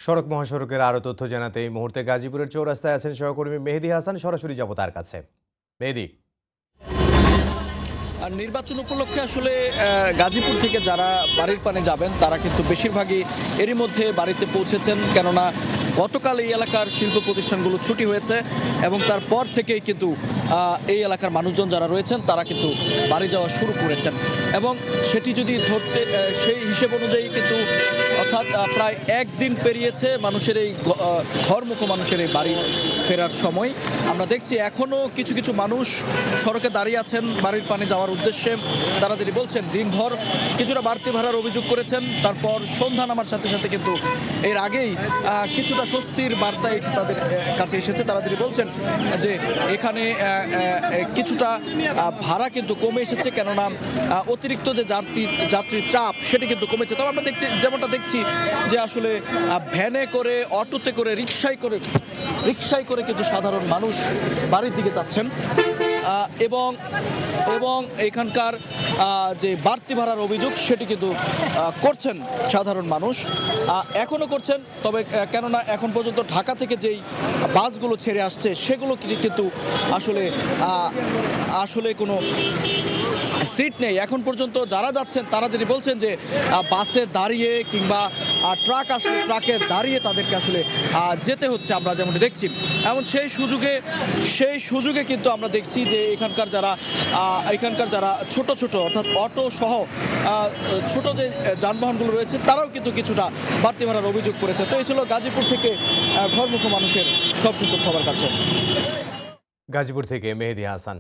সড়ক মহাসড়কের আরও তথ্য জানাতে এই মুহূর্তে গাজীপুরের চৌরাস্তায় আছেন সহকর্মী মেহেদী হাসান। সরাসরি যাব তার কাছে। মেহেদী, আর নির্বাচন উপলক্ষে আসলে গাজীপুর থেকে যারা বাড়ির পানে যাবেন তারা কিন্তু বেশিরভাগই এরই মধ্যে বাড়িতে পৌঁছেছেন, কেননা গতকাল এই এলাকার শিল্প প্রতিষ্ঠানগুলো ছুটি হয়েছে এবং তারপর থেকেই কিন্তু এই এলাকার মানুষজন যারা রয়েছেন তারা কিন্তু বাড়ি যাওয়া শুরু করেছেন। এবং সেটি যদি ধরতে সেই হিসেব অনুযায়ী কিন্তু অর্থাৎ প্রায় একদিন পেরিয়েছে মানুষের এই ঘরমুখো মানুষের এই বাড়ি ফেরার সময়। আমরা দেখছি এখনও কিছু কিছু মানুষ সড়কে দাঁড়িয়ে আছেন বাড়ির পানে যাওয়ার উদ্দেশ্যে। তারা যেটি বলছেন, দিনভর কিছুটা বাড়তি ভাড়ার অভিযোগ করেছেন, তারপর সন্ধ্যা নামার সাথে সাথে কিন্তু এর আগেই কিছুটা স্বস্তির বার্তায় তাদের কাছে এসেছে। তারা যেটি বলছেন যে এখানে কিছুটা ভাড়া কিন্তু কমে এসেছে, কেননা অতিরিক্ত যে যাত্রীর চাপ সেটি কিন্তু কমেছে। তবে আমরা যেমনটা দেখছি যে আসলে ভ্যানে করে, অটোতে করে, রিকশায় করে কিন্তু সাধারণ মানুষ বাড়ির দিকে যাচ্ছেন এবং এবং এখানকার যে বাড়তি ভাড়ার অভিযোগ সেটি কিন্তু করছেন সাধারণ মানুষ, এখনও করছেন। তবে কেননা এখন পর্যন্ত ঢাকা থেকে যেই বাসগুলো ছেড়ে আসছে সেগুলো কিন্তু আসলে কোনো সিট নেই এখন পর্যন্ত। যারা যাচ্ছেন তারা যেটি বলছেন যে বাসে দাঁড়িয়ে কিংবা ট্রাক আসলে ট্রাকে দাঁড়িয়ে তাদেরকে আসলে যেতে হচ্ছে, আমরা যেমনটি দেখছি। এমন সেই সুযোগে কিন্তু আমরা দেখছি যে এখানকার যারা ছোট অর্থাৎ অটো সহ ছোট যে যানবাহনগুলো রয়েছে তারাও কিন্তু কিছুটা বাড়তি ভাড়ার অভিযোগ করেছে। তো এই ছিল গাজীপুর থেকে ঘরমুখো মানুষের সবশেষ খবর কাছে। গাজীপুর থেকে মেহেদী হাসান।